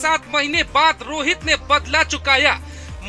7 महीने बाद रोहित ने बदला चुकाया।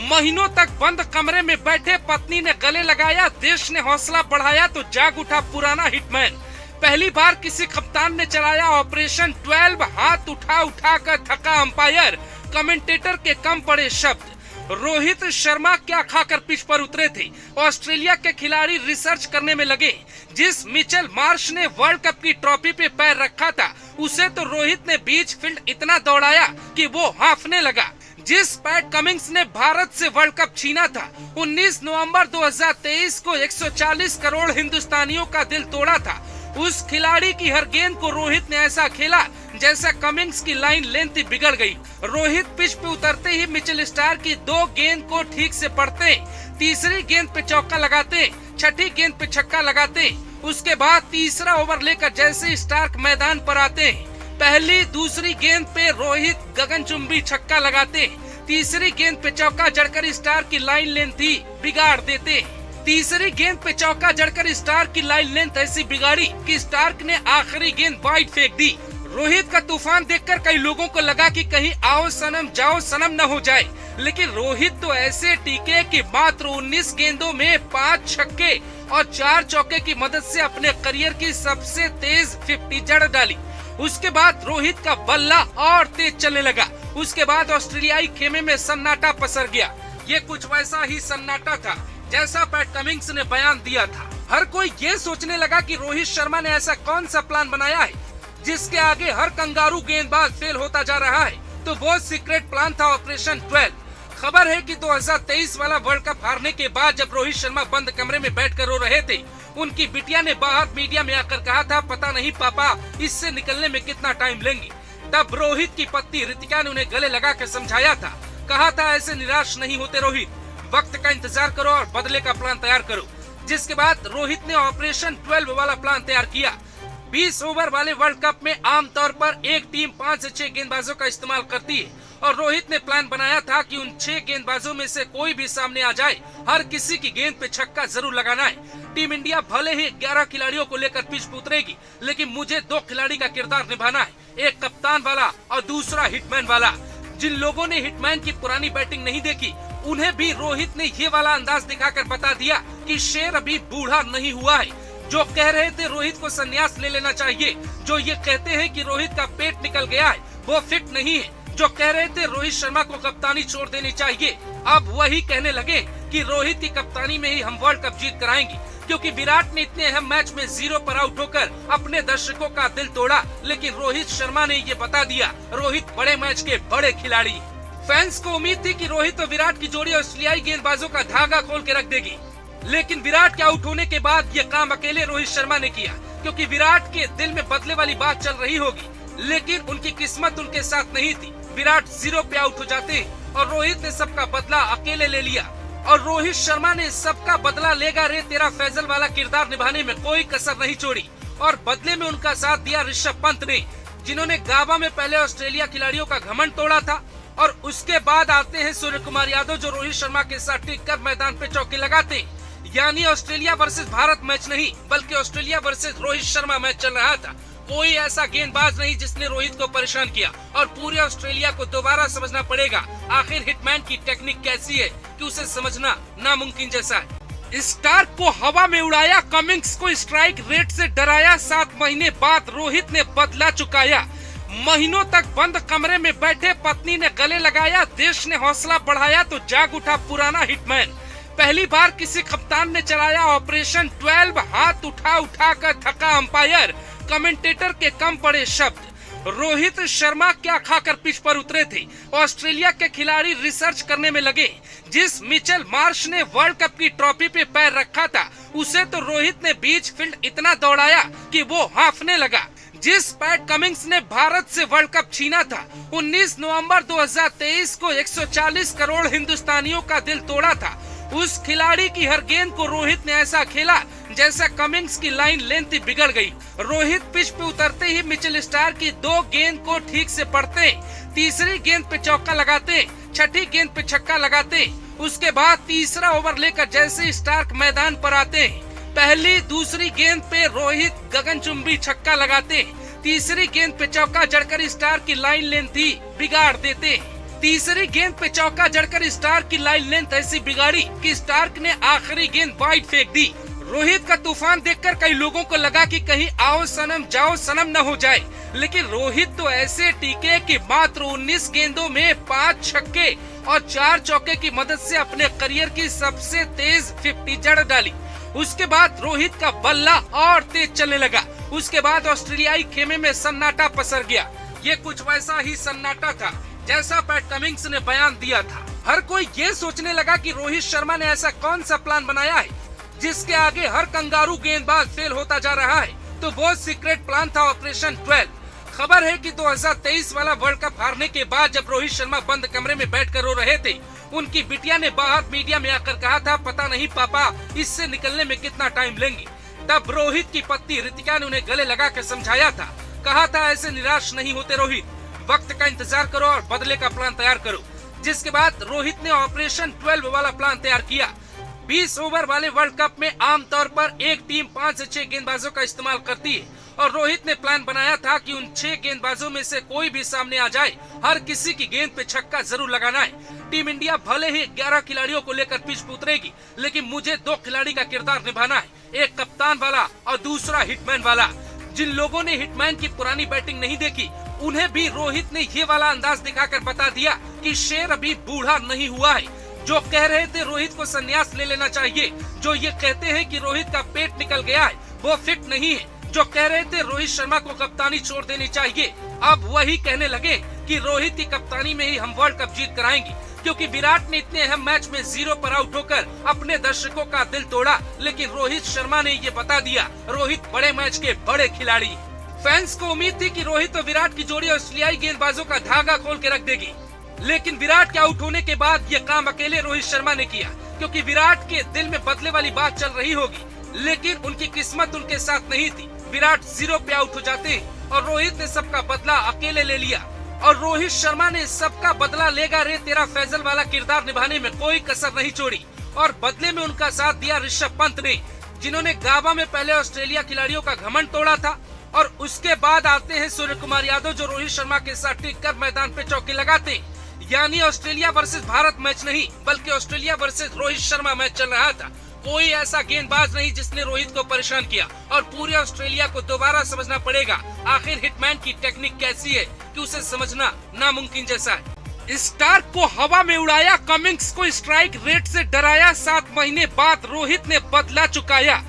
महीनों तक बंद कमरे में बैठे पत्नी ने गले लगाया, देश ने हौसला बढ़ाया तो जाग उठा पुराना हिटमैन। पहली बार किसी कप्तान ने चलाया ऑपरेशन 12, हाथ उठा कर थका अंपायर, कमेंटेटर के कम पड़े शब्द। रोहित शर्मा क्या खाकर पिच पर उतरे थे, ऑस्ट्रेलिया के खिलाड़ी रिसर्च करने में लगे। जिस मिचेल मार्श ने वर्ल्ड कप की ट्रॉफी पे पैर रखा था, उसे तो रोहित ने बीच फील्ड इतना दौड़ाया कि वो हांफने लगा। जिस पैट कमिंग्स ने भारत से वर्ल्ड कप छीना था, 19 नवंबर 2023 को 140 करोड़ हिंदुस्तानियों का दिल तोड़ा था, उस खिलाड़ी की हर गेंद को रोहित ने ऐसा खेला जैसा कमिंग्स की लाइन लेंथ बिगड़ गई। रोहित पिच पे उतरते ही मिचेल स्टार की 2 गेंद को ठीक से पढ़ते, तीसरी गेंद पे चौका लगाते, छठी गेंद पे छक्का लगाते। उसके बाद तीसरा ओवर लेकर जैसे स्टार्क मैदान पर आते, पहली दूसरी गेंद पे रोहित गगनचुंबी छक्का लगाते, तीसरी गेंद पे चौका जड़कर स्टार की लाइन लेंथ ही बिगाड़ देते। तीसरी गेंद पे चौका जड़कर स्टार की लाइन लेंथ ऐसी बिगाड़ी कि स्टार्क ने आखिरी गेंद वाइड फेंक दी। रोहित का तूफान देखकर कई लोगों को लगा कि कहीं आओ सनम जाओ सनम न हो जाए, लेकिन रोहित तो ऐसे टीके कि मात्र 19 गेंदों में 5 छक्के और 4 चौके की मदद से अपने करियर की सबसे तेज 50 जड़ डाली। उसके बाद रोहित का बल्ला और तेज चलने लगा। उसके बाद ऑस्ट्रेलियाई खेमे में सन्नाटा पसर गया। ये कुछ वैसा ही सन्नाटा था जैसा पैट कमिंग्स ने बयान दिया था। हर कोई ये सोचने लगा कि रोहित शर्मा ने ऐसा कौन सा प्लान बनाया है जिसके आगे हर कंगारू गेंदबाज फेल होता जा रहा है। तो वो सीक्रेट प्लान था ऑपरेशन 12। खबर है कि 2023 वाला वर्ल्ड कप हारने के बाद जब रोहित शर्मा बंद कमरे में बैठकर रो रहे थे, उनकी बिटिया ने बाहर मीडिया में आकर कहा था, पता नहीं पापा इससे निकलने में कितना टाइम लेंगे। तब रोहित की पत्नी रितिका ने उन्हें गले लगा कर समझाया था, कहा था ऐसे निराश नहीं होते रोहित, वक्त का इंतजार करो और बदले का प्लान तैयार करो। जिसके बाद रोहित ने ऑपरेशन 12 वाला प्लान तैयार किया। 20 ओवर वाले वर्ल्ड कप में आमतौर पर एक टीम 5 से 6 गेंदबाजों का इस्तेमाल करती है और रोहित ने प्लान बनाया था कि उन 6 गेंदबाजों में से कोई भी सामने आ जाए, हर किसी की गेंद पे छक्का जरूर लगाना है। टीम इंडिया भले ही 11 खिलाड़ियों को लेकर पिच पे उतरेगी, लेकिन मुझे 2 खिलाड़ी का किरदार निभाना है, एक कप्तान वाला और दूसरा हिटमैन वाला। जिन लोगों ने हिटमैन की पुरानी बैटिंग नहीं देखी, उन्हें भी रोहित ने ये वाला अंदाज दिखाकर बता दिया कि शेर अभी बूढ़ा नहीं हुआ है। जो कह रहे थे रोहित को संन्यास ले लेना चाहिए, जो ये कहते हैं कि रोहित का पेट निकल गया है, वो फिट नहीं है, जो कह रहे थे रोहित शर्मा को कप्तानी छोड़ देनी चाहिए, अब वही कहने लगे कि रोहित की कप्तानी में ही हम वर्ल्ड कप जीत कर आएंगे। क्योंकि विराट ने इतने अहम मैच में 0 पर आउट होकर अपने दर्शकों का दिल तोड़ा, लेकिन रोहित शर्मा ने ये बता दिया, रोहित बड़े मैच के बड़े खिलाड़ी। फैंस को उम्मीद थी कि रोहित और विराट की जोड़ी ऑस्ट्रेलियाई गेंदबाजों का धागा खोल के रख देगी, लेकिन विराट के आउट होने के बाद ये काम अकेले रोहित शर्मा ने किया। क्योंकि विराट के दिल में बदले वाली बात चल रही होगी, लेकिन उनकी किस्मत उनके साथ नहीं थी। विराट 0 पे आउट हो जाते और रोहित ने सबका बदला अकेले ले लिया। और रोहित शर्मा ने सबका बदला लेगा रे तेरा फैजल वाला किरदार निभाने में कोई कसर नहीं छोड़ी। और बदले में उनका साथ दिया ऋषभ पंत ने, जिन्होंने गाबा में पहले ऑस्ट्रेलिया खिलाड़ियों का घमंड तोड़ा था। और उसके बाद आते हैं सूर्य कुमार यादव, जो रोहित शर्मा के साथ टिक कर मैदान पे चौके लगाते। यानी ऑस्ट्रेलिया वर्सेस भारत मैच नहीं, बल्कि Australia versus Rohit Sharma match चल रहा था। कोई ऐसा गेंदबाज नहीं जिसने रोहित को परेशान किया और पूरे ऑस्ट्रेलिया को दोबारा समझना पड़ेगा आखिर हिटमैन की टेक्निक कैसी है, कि उसे समझना नामुमकिन जैसा है। स्टार्क को हवा में उड़ाया, कमिंग्स को स्ट्राइक रेट से डराया, 7 महीने बाद रोहित ने बदला चुकाया। महीनों तक बंद कमरे में बैठे पत्नी ने गले लगाया, देश ने हौसला बढ़ाया तो जाग उठा पुराना हिटमैन। पहली बार किसी कप्तान ने चलाया ऑपरेशन 12, हाथ उठा कर थका अंपायर, कमेंटेटर के कम पड़े शब्द। रोहित शर्मा क्या खाकर पिच पर उतरे थे, ऑस्ट्रेलिया के खिलाड़ी रिसर्च करने में लगे। जिस मिचेल मार्श ने वर्ल्ड कप की ट्रॉफी पे पैर रखा था, उसे तो रोहित ने बीच फील्ड इतना दौड़ाया कि वो हांफने लगा। जिस पैट कमिंग्स ने भारत से वर्ल्ड कप छीना था, 19 नवंबर 2023 को 140 करोड़ हिंदुस्तानियों का दिल तोड़ा था, उस खिलाड़ी की हर गेंद को रोहित ने ऐसा खेला जैसा कमिंग्स की लाइन लेंथ बिगड़ गई। रोहित पिच पे उतरते ही मिचेल स्टार की 2 गेंद को ठीक से पढ़ते, तीसरी गेंद पे चौका लगाते, छठी गेंद पे छक्का लगाते। उसके बाद तीसरा ओवर लेकर जैसे स्टार्क मैदान पर आते, पहली दूसरी गेंद पे रोहित गगनचुंबी छक्का लगाते, तीसरी गेंद पे चौका जड़कर स्टार की लाइन लेंथ ही बिगाड़ देते। तीसरी गेंद पे चौका जड़कर स्टार की लाइन लेंथ ऐसी बिगाड़ी कि स्टार्क ने आखिरी गेंद वाइड फेंक दी। रोहित का तूफान देखकर कई लोगों को लगा कि कहीं आओ सनम जाओ सनम न हो जाए, लेकिन रोहित तो ऐसे टीके कि मात्र 19 गेंदों में 5 छक्के और 4 चौके की मदद से अपने करियर की सबसे तेज 50 जड़ डाली। उसके बाद रोहित का बल्ला और तेज चलने लगा। उसके बाद ऑस्ट्रेलियाई खेमे में सन्नाटा पसर गया। ये कुछ वैसा ही सन्नाटा था जैसा पैट कमिंग्स ने बयान दिया था। हर कोई ये सोचने लगा कि रोहित शर्मा ने ऐसा कौन सा प्लान बनाया है जिसके आगे हर कंगारू गेंदबाज फेल होता जा रहा है। तो वो सीक्रेट प्लान था ऑपरेशन 12। खबर है कि 2023 वाला वर्ल्ड कप हारने के बाद जब रोहित शर्मा बंद कमरे में बैठकर रो रहे थे, उनकी बिटिया ने बाहर मीडिया में आकर कहा था, पता नहीं पापा इससे निकलने में कितना टाइम लेंगे। तब रोहित की पत्नी रितिका ने उन्हें गले लगा कर समझाया था, कहा था ऐसे निराश नहीं होते रोहित, वक्त का इंतजार करो और बदले का प्लान तैयार करो। जिसके बाद रोहित ने ऑपरेशन 12 वाला प्लान तैयार किया। 20 ओवर वाले वर्ल्ड कप में आमतौर पर एक टीम 5 से 6 गेंदबाजों का इस्तेमाल करती है और रोहित ने प्लान बनाया था कि उन 6 गेंदबाजों में से कोई भी सामने आ जाए, हर किसी की गेंद पे छक्का जरूर लगाना है। टीम इंडिया भले ही 11 खिलाड़ियों को लेकर पिच पे उतरेगी, लेकिन मुझे 2 खिलाड़ी का किरदार निभाना है, एक कप्तान वाला और दूसरा हिटमैन वाला। जिन लोगों ने हिटमैन की पुरानी बैटिंग नहीं देखी, उन्हें भी रोहित ने ये वाला अंदाज दिखाकर बता दिया कि शेर अभी बूढ़ा नहीं हुआ है। जो कह रहे थे रोहित को संन्यास ले लेना चाहिए, जो ये कहते हैं कि रोहित का पेट निकल गया है, वो फिट नहीं है, जो कह रहे थे रोहित शर्मा को कप्तानी छोड़ देनी चाहिए, अब वही कहने लगे कि रोहित की कप्तानी में ही हम वर्ल्ड कप जीत कर आएंगे, क्योंकि विराट ने इतने अहम मैच में 0 पर आउट होकर अपने दर्शकों का दिल तोड़ा। लेकिन रोहित शर्मा ने ये बता दिया, रोहित बड़े मैच के बड़े खिलाड़ी। फैंस को उम्मीद थी कि रोहित और विराट की जोड़ी ऑस्ट्रेलियाई गेंदबाजों का धागा खोल के रख देगी, लेकिन विराट के आउट होने के बाद ये काम अकेले रोहित शर्मा ने किया, क्योंकि विराट के दिल में बदले वाली बात चल रही होगी, लेकिन उनकी किस्मत उनके साथ नहीं थी। विराट 0 पे आउट हो जाते और रोहित ने सबका बदला अकेले ले लिया। और रोहित शर्मा ने सबका बदला लेगा रे तेरा फैजल वाला किरदार निभाने में कोई कसर नहीं छोड़ी और बदले में उनका साथ दिया ऋषभ पंत ने, जिन्होंने गाबा में पहले ऑस्ट्रेलिया खिलाड़ियों का घमंड तोड़ा था। और उसके बाद आते हैं सूर्य कुमार यादव, जो रोहित शर्मा के साथ टिक कर मैदान पे चौके लगाते हैं। यानी ऑस्ट्रेलिया वर्सेस भारत मैच नहीं, बल्कि Australia versus Rohit Sharma match चल रहा था। कोई ऐसा गेंदबाज नहीं जिसने रोहित को परेशान किया और पूरे ऑस्ट्रेलिया को दोबारा समझना पड़ेगा आखिर हिटमैन की टेक्निक कैसी है कि उसे समझना नामुमकिन जैसा है। स्टार्क को हवा में उड़ाया, कमिंग्स को स्ट्राइक रेट से डराया, 7 महीने बाद रोहित ने बदला चुकाया।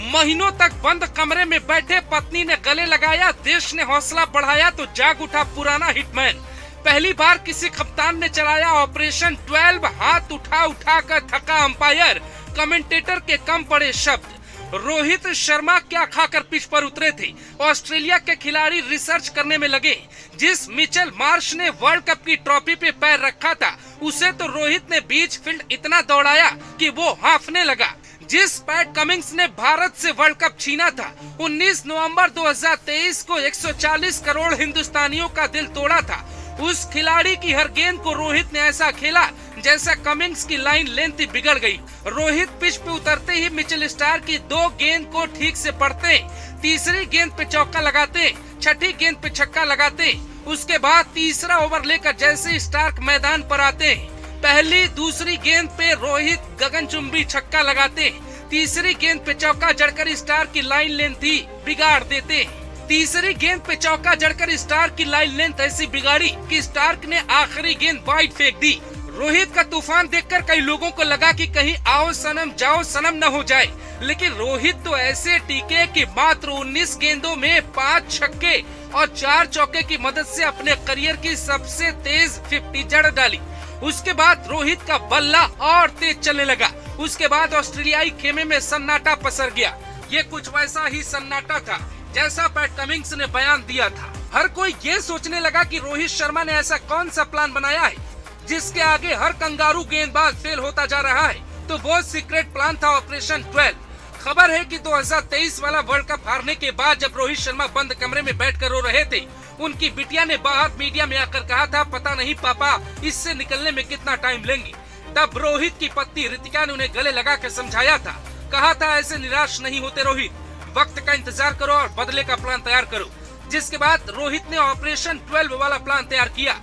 महीनों तक बंद कमरे में बैठे पत्नी ने गले लगाया, देश ने हौसला बढ़ाया तो जाग उठा पुराना हिटमैन। पहली बार किसी कप्तान ने चलाया ऑपरेशन 12, हाथ उठा कर थका अंपायर, कमेंटेटर के कम पड़े शब्द। रोहित शर्मा क्या खाकर पिच पर उतरे थे, ऑस्ट्रेलिया के खिलाड़ी रिसर्च करने में लगे। जिस मिचेल मार्श ने वर्ल्ड कप की ट्रॉफी पे पैर रखा था, उसे तो रोहित ने बीच फील्ड इतना दौड़ाया कि वो हांफने लगा। जिस पैट कमिंग्स ने भारत से वर्ल्ड कप छीना था, 19 नवंबर 2023 को 140 करोड़ हिंदुस्तानियों का दिल तोड़ा था, उस खिलाड़ी की हर गेंद को रोहित ने ऐसा खेला जैसा कमिंग्स की लाइन लेंथ ही बिगड़ गई। रोहित पिच पे उतरते ही मिचेल स्टार की 2 गेंद को ठीक से पढ़ते, तीसरी गेंद पे चौका लगाते, छठी गेंद पे छक्का लगाते। उसके बाद तीसरा ओवर लेकर जैसे स्टार्क मैदान पर आते, पहली दूसरी गेंद पे रोहित गगनचुंबी छक्का लगाते, तीसरी गेंद पे चौका जड़कर स्टार की लाइन लेंथ ही बिगाड़ देते। तीसरी गेंद पे चौका जड़कर स्टार की लाइन लेंथ ऐसी बिगाड़ी कि स्टार्क ने आखिरी गेंद वाइड फेंक दी। रोहित का तूफान देखकर कई लोगों को लगा कि कहीं आओ सनम जाओ सनम न हो जाए, लेकिन रोहित तो ऐसे टीके कि मात्र 19 गेंदों में 5 छक्के और 4 चौके की मदद से अपने करियर की सबसे तेज 50 जड़ डाली। उसके बाद रोहित का बल्ला और तेज चलने लगा। उसके बाद ऑस्ट्रेलियाई खेमे में सन्नाटा पसर गया। ये कुछ वैसा ही सन्नाटा था जैसा पैट कमिंग्स ने बयान दिया था। हर कोई ये सोचने लगा कि रोहित शर्मा ने ऐसा कौन सा प्लान बनाया है जिसके आगे हर कंगारू गेंदबाज फेल होता जा रहा है। तो वो सीक्रेट प्लान था ऑपरेशन 12। खबर है कि 2023 वाला वर्ल्ड कप हारने के बाद जब रोहित शर्मा बंद कमरे में बैठकर रो रहे थे, उनकी बिटिया ने बाहर मीडिया में आकर कहा था, पता नहीं पापा इससे निकलने में कितना टाइम लेंगे। तब रोहित की पत्नी रितिका ने उन्हें गले लगा कर समझाया था, कहा था ऐसे निराश नहीं होते रोहित, वक्त का इंतजार करो और बदले का प्लान तैयार करो। जिसके बाद रोहित ने ऑपरेशन 12 वाला प्लान तैयार किया।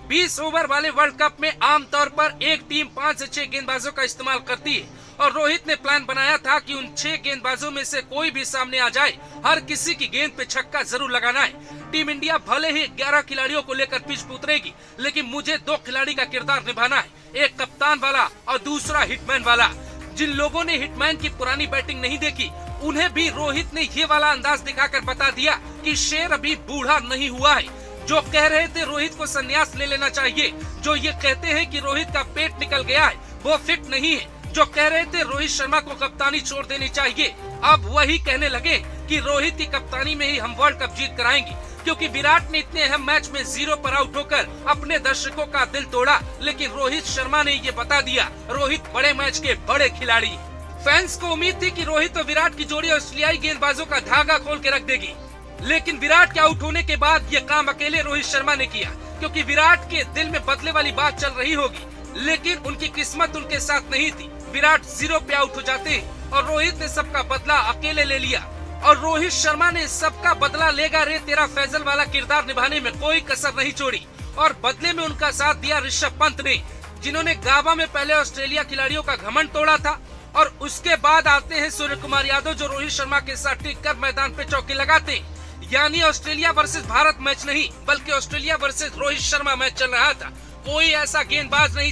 20 ओवर वाले वर्ल्ड कप में आमतौर पर एक टीम 5 से 6 गेंदबाजों का इस्तेमाल करती है और रोहित ने प्लान बनाया था कि उन 6 गेंदबाजों में से कोई भी सामने आ जाए, हर किसी की गेंद पे छक्का जरूर लगाना है। टीम इंडिया भले ही 11 खिलाड़ियों को लेकर पिच पे उतरेगी, लेकिन मुझे 2 खिलाड़ी का किरदार निभाना है, एक कप्तान वाला और दूसरा हिटमैन वाला। जिन लोगों ने हिटमैन की पुरानी बैटिंग नहीं देखी, उन्हें भी रोहित ने ये वाला अंदाज दिखाकर बता दिया कि शेर अभी बूढ़ा नहीं हुआ है। जो कह रहे थे रोहित को संन्यास ले लेना चाहिए, जो ये कहते हैं कि रोहित का पेट निकल गया है, वो फिट नहीं है, जो कह रहे थे रोहित शर्मा को कप्तानी छोड़ देनी चाहिए, अब वही कहने लगे कि रोहित की कप्तानी में ही हम वर्ल्ड कप जीत कर आएंगे, क्योंकि विराट ने इतने अहम मैच में 0 पर आउट होकर अपने दर्शकों का दिल तोड़ा। लेकिन रोहित शर्मा ने ये बता दिया, रोहित बड़े मैच के बड़े खिलाड़ी। फैंस को उम्मीद थी कि रोहित और विराट की जोड़ी ऑस्ट्रेलियाई गेंदबाजों का धागा खोल के रख देगी, लेकिन विराट के आउट होने के बाद ये काम अकेले रोहित शर्मा ने किया, क्योंकि विराट के दिल में बदले वाली बात चल रही होगी, लेकिन उनकी किस्मत उनके साथ नहीं थी। विराट 0 पे आउट हो जाते हैं और रोहित ने सबका बदला अकेले ले लिया और रोहित शर्मा ने सबका बदला लेगा रे तेरा फैजल वाला किरदार निभाने में कोई कसर नहीं छोड़ी और बदले में उनका साथ दिया ऋषभ पंत ने, जिन्होंने गाबा में पहले ऑस्ट्रेलिया खिलाड़ियों का घमंड तोड़ा था और उसके बाद आते हैं सूर्य कुमार यादव, जो रोहित शर्मा के साथ टिक कर मैदान पे चौके लगाते हैं। यानी ऑस्ट्रेलिया वर्सेस भारत मैच नहीं, बल्कि Australia versus Rohit Sharma match चल रहा था। कोई ऐसा गेंदबाज नहीं